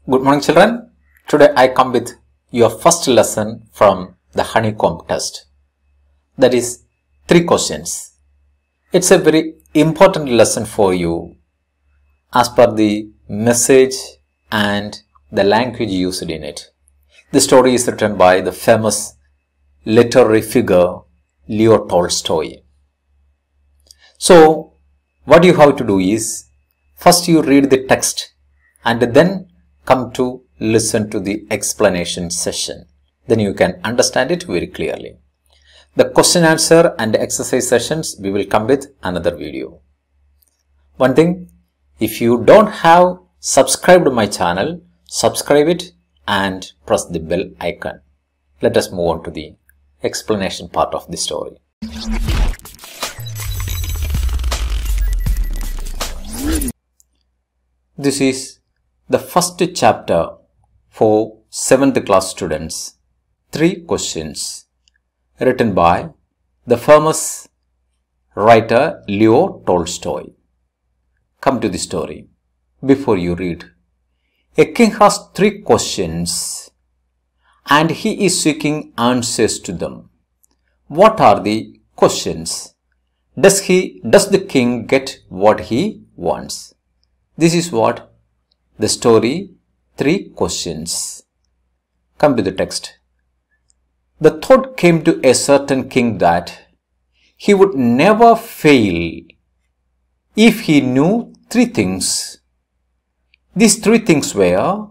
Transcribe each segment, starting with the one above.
Good morning, children. Today I come with your first lesson from the honeycomb test. That is 3 questions. It's a very important lesson for you as per the message and the language used in it. The story is written by the famous literary figure Leo Tolstoy. So, what you have to do is, first you read the text and then come to listen to the explanation session. Then you can understand it very clearly. The question answer and exercise sessions we will come with another video. One thing, if you don't have subscribed to my channel, subscribe it and press the bell icon. Let us move on to the explanation part of the story. This is the first chapter for 7th class students. 3 questions written by the famous writer Leo Tolstoy. Come to the story. Before you read, a king has 3 questions and he is seeking answers to them. What are the questions? Does the king get what he wants? This is what the story 3 questions. Come to the text. The thought came to a certain king that he would never fail if he knew 3 things. These 3 things were: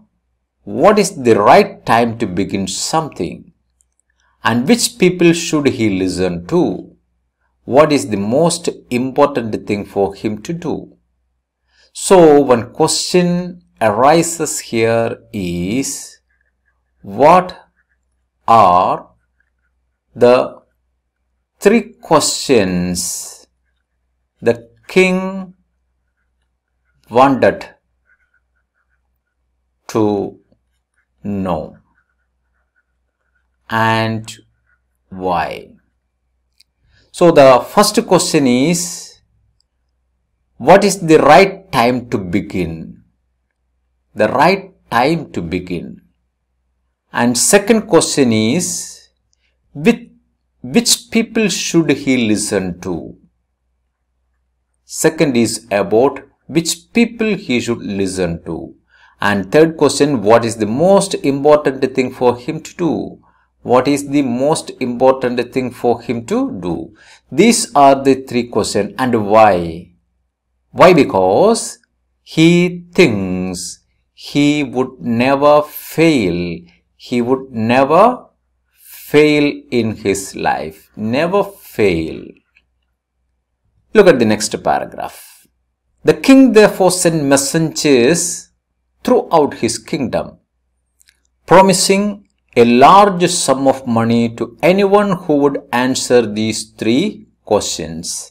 what is the right time to begin something, and which people should he listen to? What is the most important thing for him to do? So one question arises here is, what are the 3 questions the king wanted to know, and why? So the first question is, what is the right time to begin? The right time to begin. And second question is, which people should he listen to? Second is about which people he should listen to. And third question, what is the most important thing for him to do? What is the most important thing for him to do? These are the 3 questions. And why? Why? Because he thinks he would never fail. He would never fail in his life. Never fail. Look at the next paragraph. The king therefore sent messengers throughout his kingdom, promising a large sum of money to anyone who would answer these 3 questions.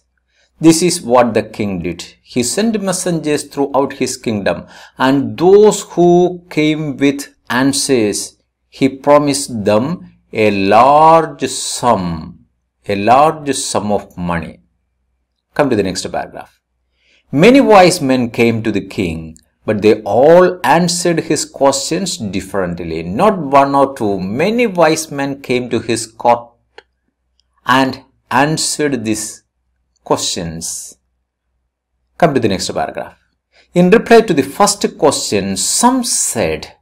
This is what the king did. He sent messengers throughout his kingdom, and those who came with answers, he promised them a large sum of money. Come to the next paragraph. Many wise men came to the king, but they all answered his questions differently. Not 1 or 2, many wise men came to his court and answered these questions. Come to the next paragraph. In reply to the first question, some said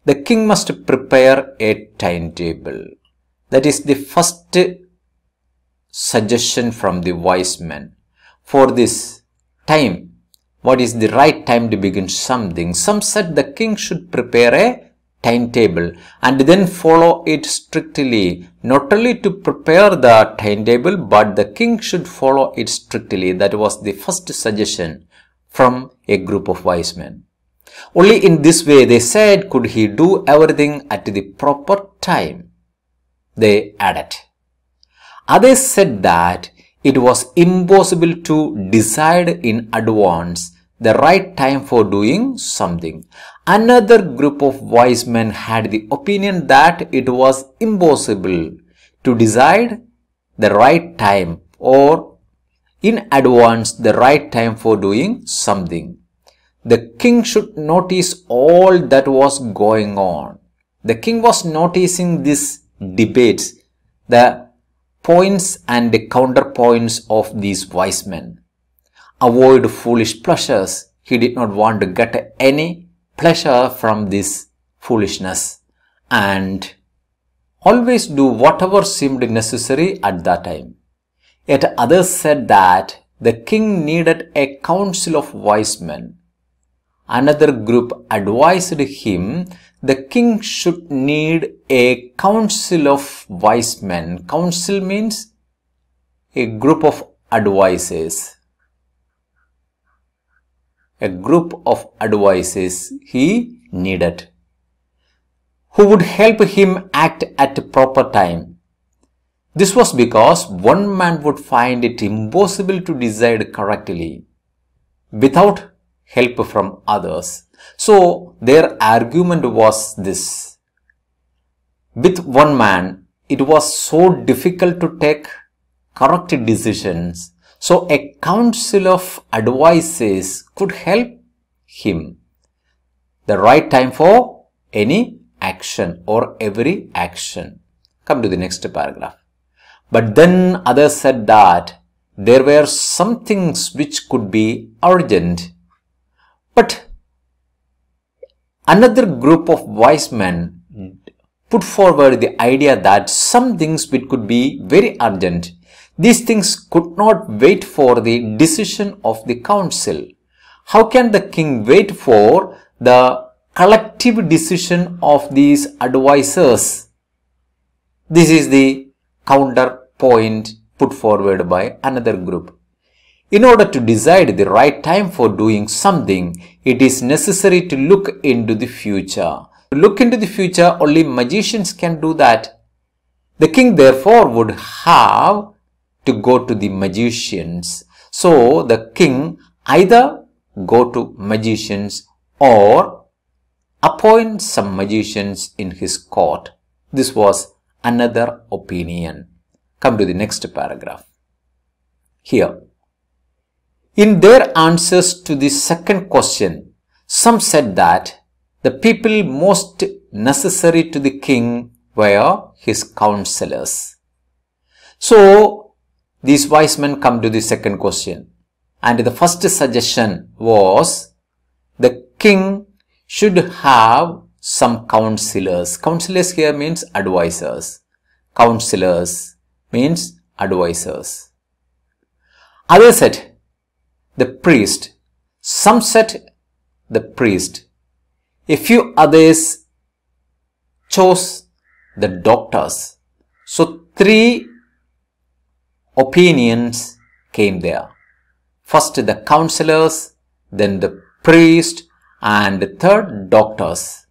the king must prepare a timetable. That is the first suggestion from the wise men. For this time, what is the right time to begin something? Some said the king should prepare a timetable and then follow it strictly. Not only to prepare the timetable, but the king should follow it strictly. That was the first suggestion from a group of wise men. Only in this way, they said, could he do everything at the proper time. They added. Others said that it was impossible to decide in advance the right time for doing something. Another group of wise men had the opinion that it was impossible to decide the right time or in advance the right time for doing something. the king should notice all that was going on. The king was noticing these debates, the points and the counterpoints of these wise men. Avoid foolish pleasures. He did not want to get any pleasure from this foolishness, and always do whatever seemed necessary at that time. Yet others said that the king needed a council of wise men. Another group advised him the king should need a council of wise men. Council means a group of advices. A group of advices he needed, who would help him act at a proper time. This was because one man would find it impossible to decide correctly without help from others. So their argument was this: with one man, it was so difficult to take correct decisions. So a council of advices could help him the right time for any action or every action. Come to the next paragraph. But then others said that there were some things which could be urgent. But another group of wise men put forward the idea that some things which could be very urgent. These things could not wait for the decision of the council. How can the king wait for the collective decision of these advisors? This is the counterpoint put forward by another group. In order to decide the right time for doing something, it is necessary to look into the future. To look into the future, only magicians can do that. The king therefore would have to go to the magicians. So the king either go to magicians or appoint some magicians in his court. This was another opinion. Come to the next paragraph. Here, in their answers to the second question, some said that the people most necessary to the king were his counselors. So these wise men come to the second question, and the first suggestion was the king should have some counselors. Counselors here means advisors. Counselors means advisors. Others said the priest. Some said the priest. A few others chose the doctors. So three opinions came there. First the counselors, then the priest, and the third doctors.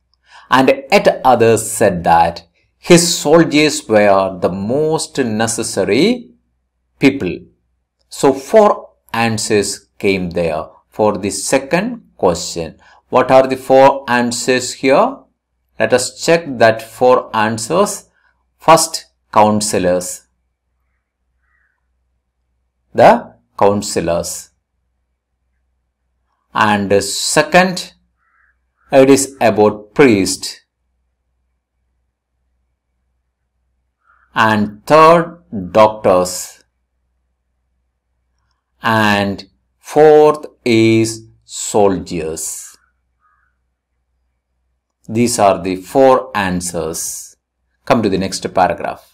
And yet others said that his soldiers were the most necessary people. So four answers came there for the second question. What are the four answers here? Let us check that four answers. First, counselors. The counselors. And second, it is about priest. And third, doctors. And fourth is soldiers. These are the four answers. Come to the next paragraph.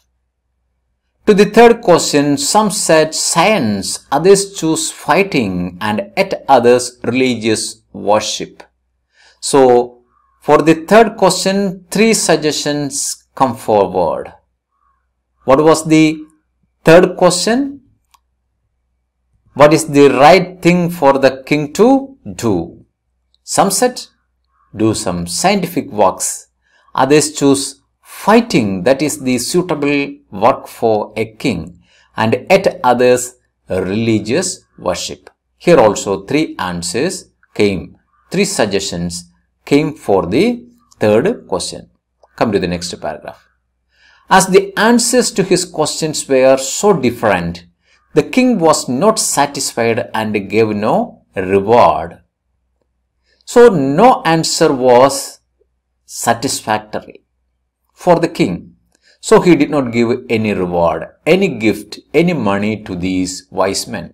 To the third question, some said science, others choose fighting, and yet others religious worship. So, for the third question, three suggestions come forward. What was the third question? What is the right thing for the king to do? Some said, do some scientific works. Others choose fighting, that is the suitable work for a king. And yet others, religious worship. Here also three answers came. Three suggestions came for the third question. Come to the next paragraph. As the answers to his questions were so different, the king was not satisfied and gave no reward. So no answer was satisfactory for the king. So he did not give any reward, any gift, any money to these wise men.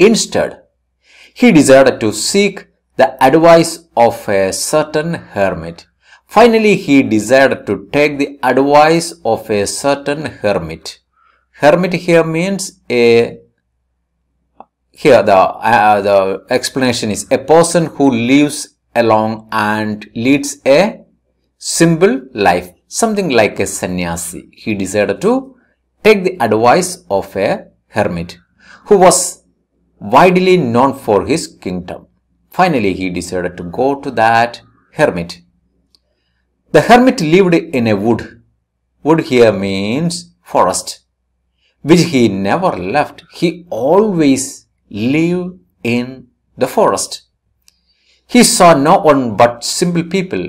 Instead, he decided to seek the advice of a certain hermit. Finally, he decided to take the advice of a certain hermit. Hermit here means the explanation is a person who lives alone and leads a simple life, something like a sannyasi. He decided to take the advice of a hermit who was widely known for his kingdom. Finally, he decided to go to that hermit. The hermit lived in a wood. Wood here means forest, which he never left. He always lived in the forest. He saw no one but simple people,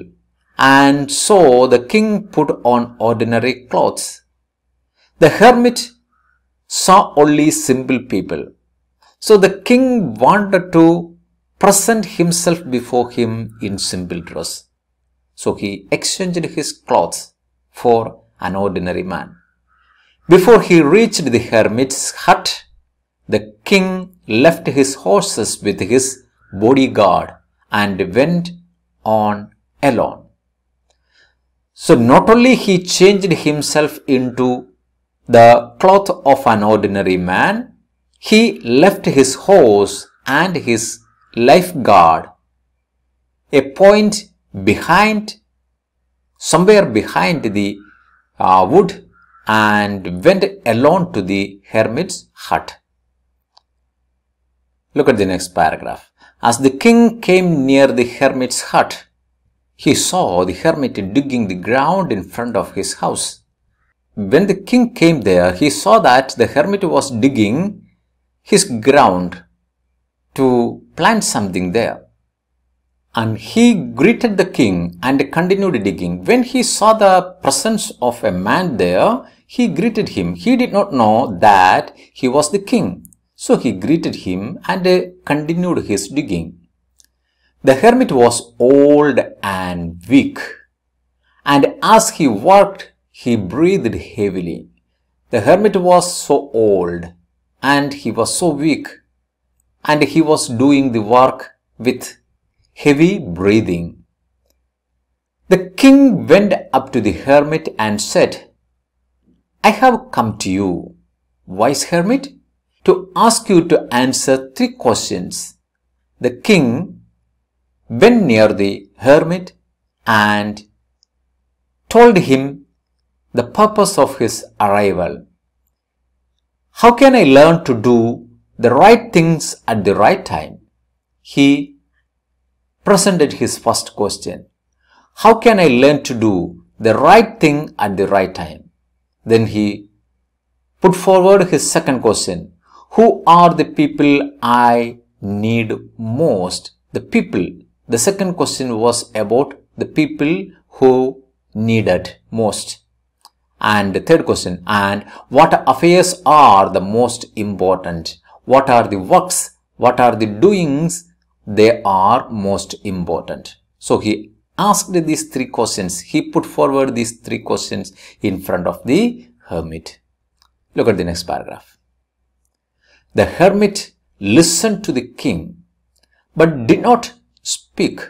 and so the king put on ordinary clothes. The hermit saw only simple people. So the king wanted to present himself before him in simple dress. So he exchanged his clothes for an ordinary man. Before he reached the hermit's hut, the king left his horses with his bodyguard and went on alone. So not only he changed himself into the cloth of an ordinary man, he left his horse and his lifeguard a point behind, somewhere behind the wood, and went alone to the hermit's hut. Look at the next paragraph. As the king came near the hermit's hut, he saw the hermit digging the ground in front of his house. When the king came there, he saw that the hermit was digging his ground to plant something there. And he greeted the king and continued digging. When he saw the presence of a man there, he greeted him. He did not know that he was the king. So he greeted him and continued his digging. The hermit was old and weak, and as he worked, he breathed heavily. The hermit was so old and he was so weak, and he was doing the work with heavy breathing. The king went up to the hermit and said, "I have come to you, wise hermit, to ask you to answer 3 questions. The king went near the hermit and told him the purpose of his arrival. How can I learn to do the right things at the right time? He presented his first question. How can I learn to do the right thing at the right time? Then he put forward his second question. Who are the people I need most? The second question was about the people who needed most. And the third question, and what affairs are the most important? What are the works? What are the doings? They are most important. So he asked these 3 questions. He put forward these 3 questions in front of the hermit. Look at the next paragraph. The hermit listened to the king, but did not speak.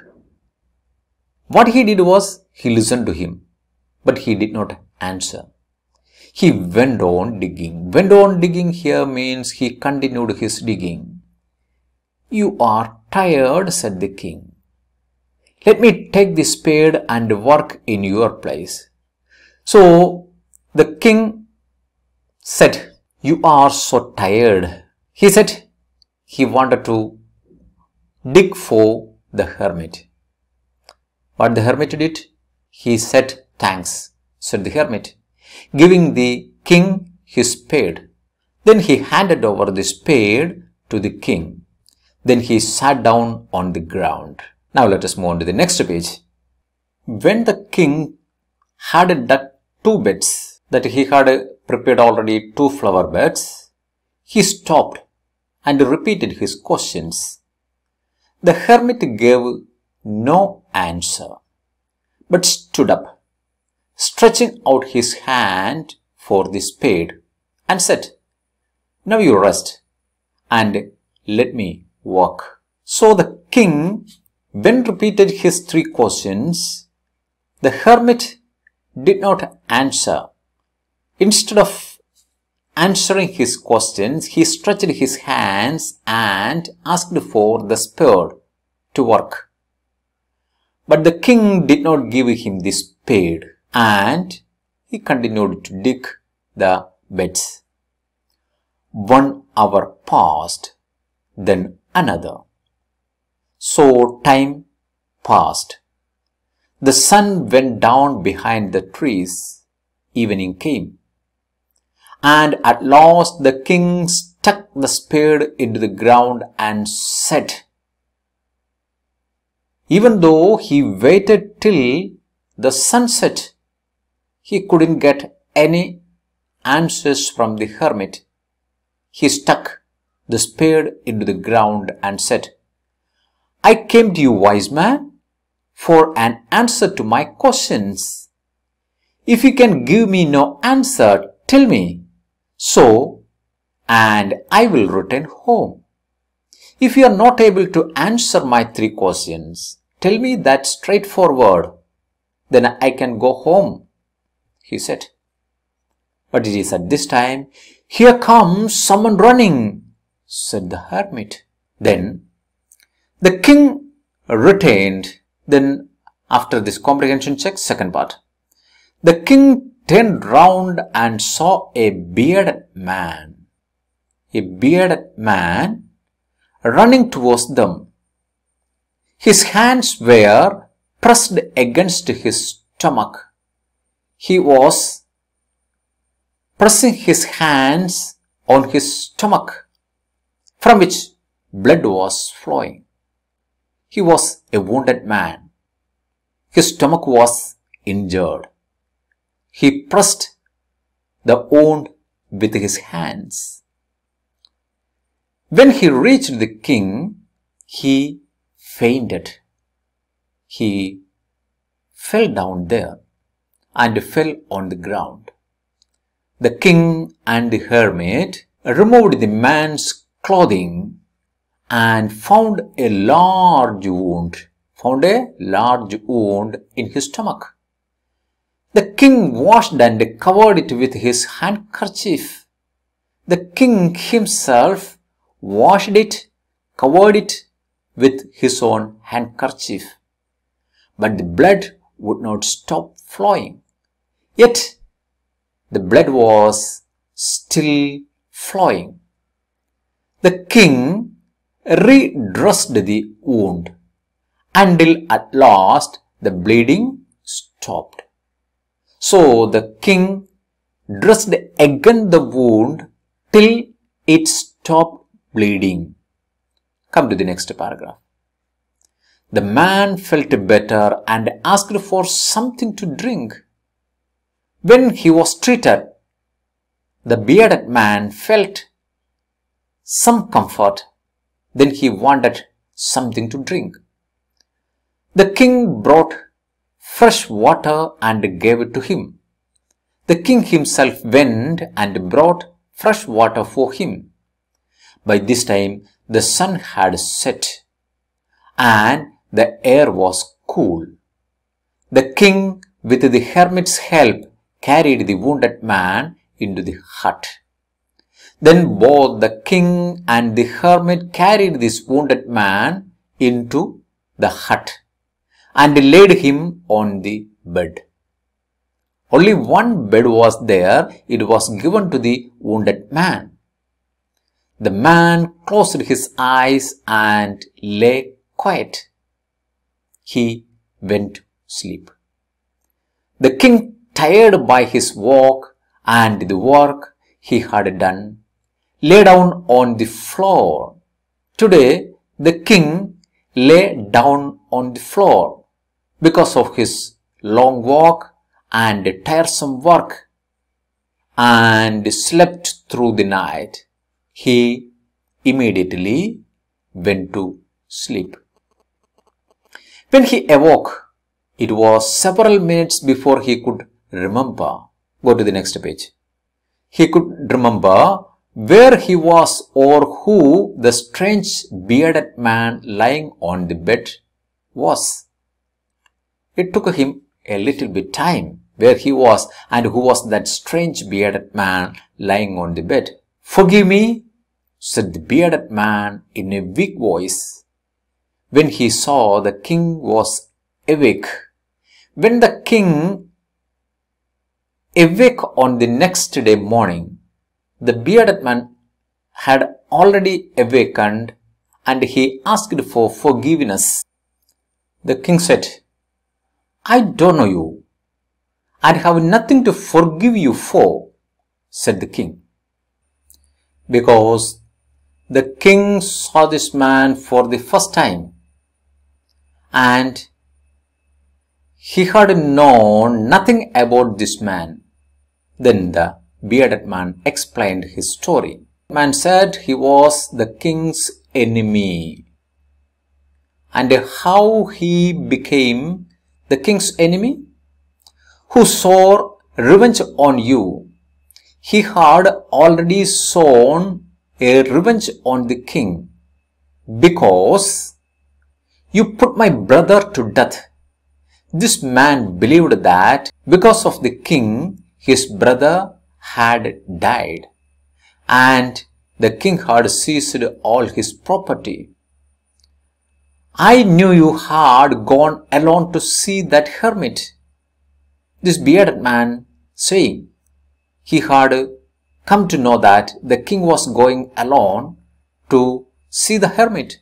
What he did was, he listened to him, but he did not answer. He went on digging. Went on digging here means he continued his digging. You are tired, said the king. Let me take the spade and work in your place. So the king said, you are so tired. He said he wanted to dig for the hermit. What the hermit did? He said, thanks, said the hermit, giving the king his spade. Then he handed over the spade to the king. Then he sat down on the ground. Now let us move on to the next page. When the king had dug 2 beds, that he had prepared already 2 flower beds, he stopped and repeated his questions. The hermit gave no answer, but stood up, stretching out his hand for the spade, and said, "Now you rest, and let me work." So the king then repeated his 3 questions. The hermit did not answer. Instead of answering his questions, he stretched his hands and asked for the spade to work. But the king did not give him the spade, and he continued to dig the beds. 1 hour passed, then another. So time passed. The sun went down behind the trees. Evening came. And at last the king stuck the spade into the ground and said, even though he waited till the sunset, he couldn't get any answers from the hermit. He stuck the spade into the ground and said, "I came to you, wise man, for an answer to my questions. If you can give me no answer, tell me so, and I will return home. If you are not able to answer my 3 questions, tell me that straightforward, then I can go home," he said. But it is at this time, "Here comes someone running," said the hermit. Then the king returned. Then after this comprehension check, second part. The king turned round and saw a bearded man. A bearded man running towards them. His hands were pressed against his stomach. He was pressing his hands on his stomach, from which blood was flowing. He was a wounded man. His stomach was injured. He pressed the wound with his hands. When he reached the king, he fainted. He fell down there and fell on the ground. The king and the hermit removed the man's clothing and found a large wound in his stomach. The king washed and covered it with his handkerchief. The king himself washed it, covered it with his own handkerchief. But the blood would not stop flowing. Yet the blood was still flowing. The king redressed the wound until at last the bleeding stopped. So the king dressed again the wound till it stopped bleeding. Come to the next paragraph. The man felt better and asked for something to drink. When he was treated, the bearded man felt some comfort. Then he wanted something to drink. The king brought fresh water and gave it to him. The king himself went and brought fresh water for him. By this time the sun had set and the air was cool. The king, with the hermit's help, carried the wounded man into the hut. Then both the king and the hermit carried this wounded man into the hut and laid him on the bed. Only one bed was there. It was given to the wounded man. The man closed his eyes and lay quiet. He went to sleep. The king, tired by his walk and the work he had done, lay down on the floor. Today, the king lay down on the floor because of his long walk and tiresome work, and slept through the night. He immediately went to sleep. When he awoke, it was several minutes before he could remember. Go to the next page. He could remember where he was or who the strange bearded man lying on the bed was. It took him a little bit time where he was and who was that strange bearded man lying on the bed. "Forgive me," said the bearded man in a weak voice, when he saw the king was awake. When the king awake on the next day morning, the bearded man had already awakened and he asked for forgiveness. The king said, "I don't know you. I have nothing to forgive you for," said the king. Because the king saw this man for the first time and he had known nothing about this man. Then the bearded man explained his story. The man said he was the king's enemy. And how he became the king's enemy? Who swore revenge on you. He had already sworn a revenge on the king because you put my brother to death. This man believed that because of the king, his brother had died and the king had seized all his property. I knew you had gone alone to see that hermit. This bearded man saying he had come to know that the king was going alone to see the hermit.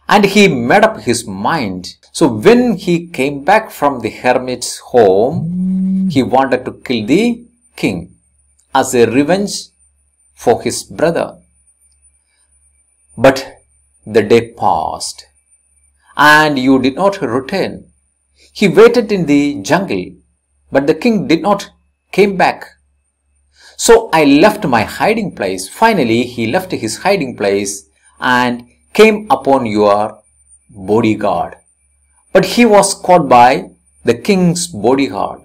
And he made up his mind. So when he came back from the hermit's home, he wanted to kill the king as a revenge for his brother. But the day passed and you did not return. He waited in the jungle, but the king did not came back. So I left my hiding place. Finally, he left his hiding place and came upon your bodyguard. But he was caught by the king's bodyguard,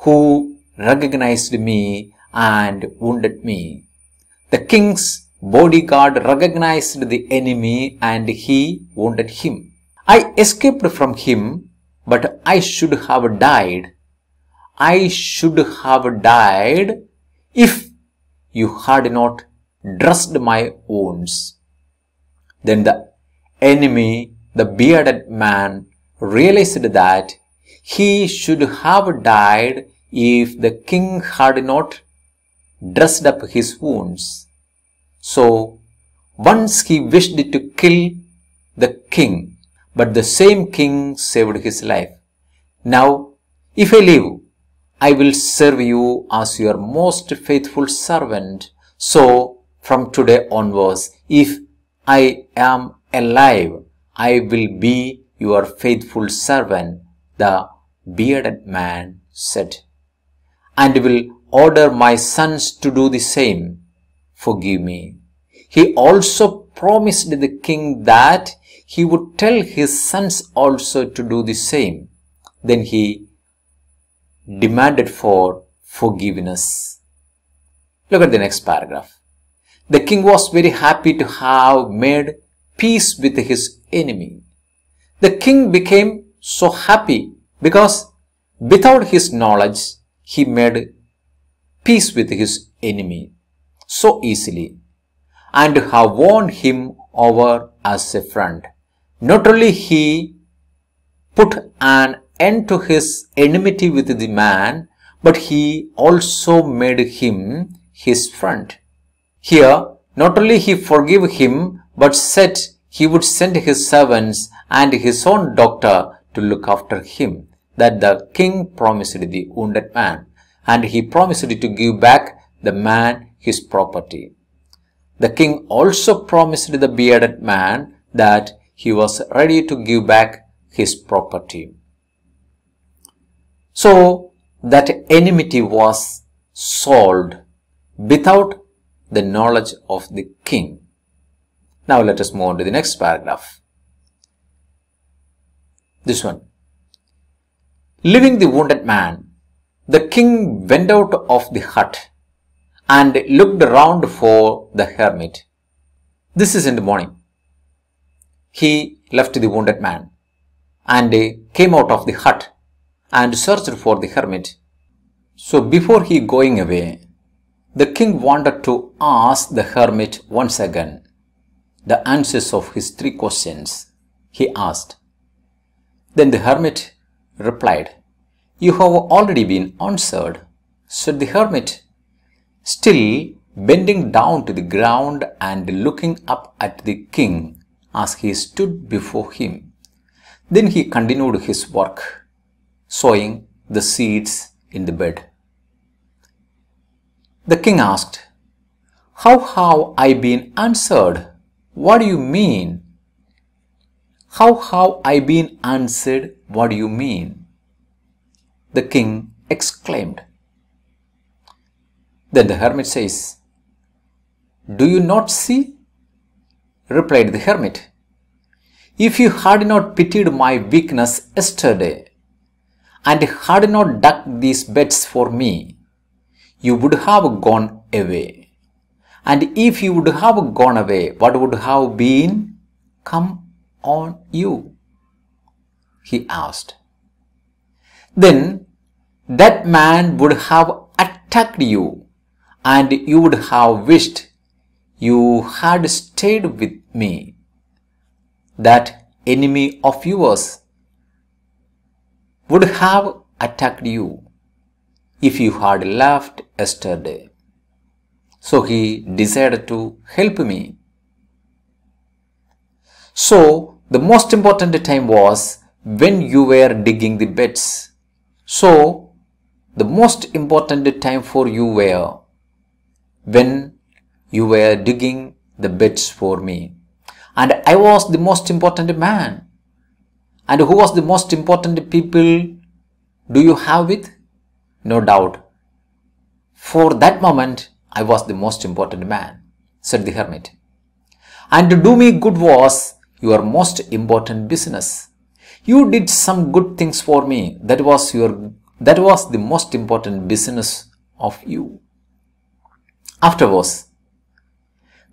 who recognized me and wounded me. The king's bodyguard recognized the enemy and he wounded him. I escaped from him, but I should have died. I should have died if you had not dressed my wounds. Then the enemy, the bearded man, realized that he should have died if the king had not dressed up his wounds. So once he wished to kill the king, but the same king saved his life. Now, if I live, I will serve you as your most faithful servant. So from today onwards, if I am alive, I will be your faithful servant, the bearded man said, and will order my sons to do the same. Forgive me. He also promised the king that he would tell his sons also to do the same. Then he demanded for forgiveness. Look at the next paragraph. The king was very happy to have made peace with his enemy. The king became so happy because without his knowledge, he made peace with his enemy so easily and have won him over as a friend. Not only he put an end to his enmity with the man, but he also made him his friend. Here, not only he forgave him, but said he would send his servants and his own doctor to look after him, that the king promised the wounded man, and he promised to give back the man his property. The king also promised the bearded man that he was ready to give back his property. So that enmity was solved without the knowledge of the king. Now let us move on to the next paragraph. This one. Leaving the wounded man, the king went out of the hut and looked around for the hermit. This is in the morning. He left the wounded man and came out of the hut and searched for the hermit. So before he going away, the king wanted to ask the hermit once again the answers of his 3 questions he asked. Then the hermit replied, "You have already been answered," said the hermit, still bending down to the ground and looking up at the king as he stood before him. Then he continued his work, sowing the seeds in the bed. The king asked, "How have I been answered? What do you mean?" "How have I been answered? What do you mean?" the king exclaimed. Then the hermit says, "Do you not see?" replied the hermit. "If you had not pitied my weakness yesterday and had not dug these beds for me, you would have gone away. And if you would have gone away, what would have been come on you?" he asked. "Then that man would have attacked you, and you would have wished you had stayed with me. That enemy of yours would have attacked you if you had left yesterday. So he decided to help me." So the most important time was when you were digging the beds. So the most important time for you were when you were digging the beds for me. And I was the most important man. And who was the most important people do you have with? No doubt. For that moment, I was the most important man, said the hermit. And to do me good was your most important business. You did some good things for me. That was the most important business of you. Afterwards,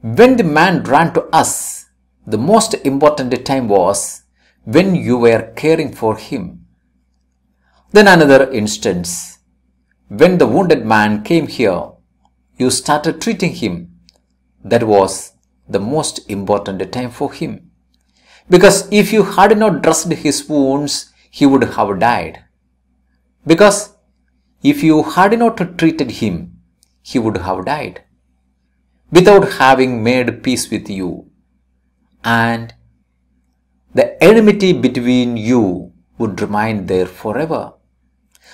when the man ran to us, the most important time was when you were caring for him. Then another instance, when the wounded man came here, you started treating him. That was the most important time for him. Because if you had not dressed his wounds, he would have died. Because if you had not treated him, he would have died without having made peace with you. And the enmity between you would remain there forever.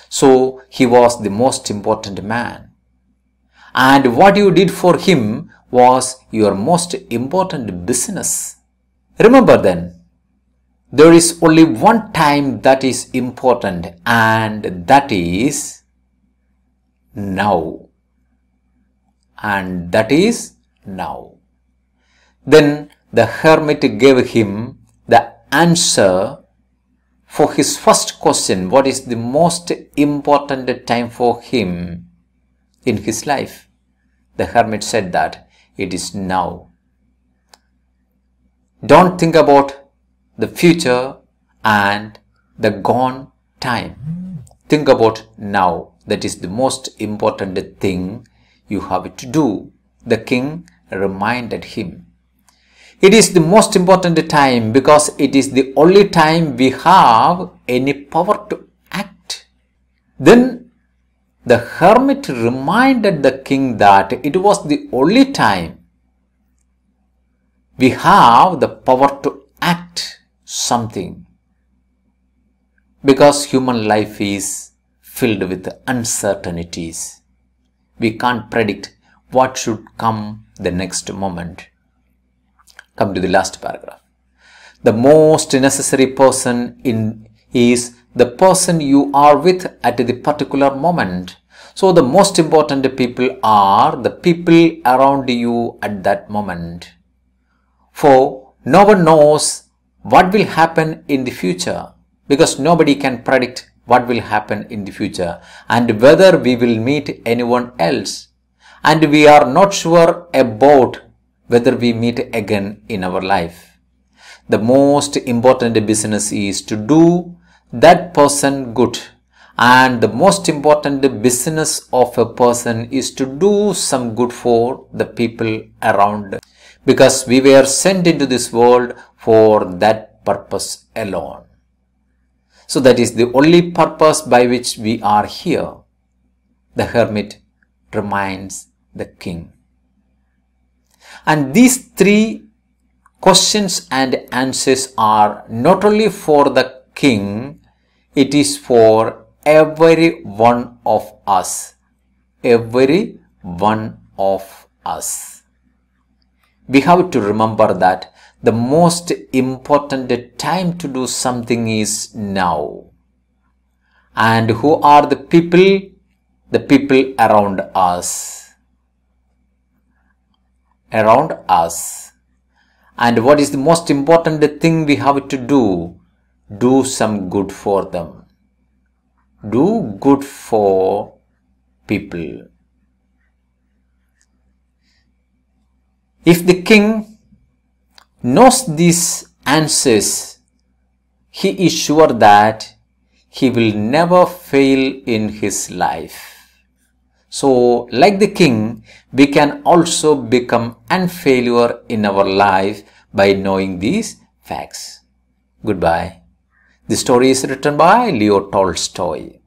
So he was the most important man. And what you did for him was your most important business. Remember then, there is only one time that is important, and that is now. And that is now. Then the hermit gave him the answer for his first question, what is the most important time for him in his life? The hermit said that it is now. Don't think about the future and the gone time. Think about now. That is the most important thing you have to do. The king reminded him. It is the most important time because it is the only time we have any power to act. Then the hermit reminded the king that it was the only time we have the power to act something. Because human life is filled with uncertainties. We can't predict what should come the next moment. Come to the last paragraph. The most necessary person is the person you are with at the particular moment. So the most important people are the people around you at that moment. For no one knows what will happen in the future. because nobody can predict what will happen in the future and whether we will meet anyone else. And we are not sure about whether we meet again in our life. The most important business is to do that person good. And the most important business of a person is to do some good for the people around. Because we were sent into this world for that purpose alone. So that is the only purpose by which we are here. The hermit reminds the king. And these three questions and answers are not only for the king, it is for every one of us. Every one of us. We have to remember that the most important time to do something is now. And who are the people? The people around us. Around us. And what is the most important thing we have to do? Do some good for them. Do good for people. If the king knows these answers, he is sure that he will never fail in his life. So, like the king, we can also become a failure in our life by knowing these facts. Goodbye. The story is written by Leo Tolstoy.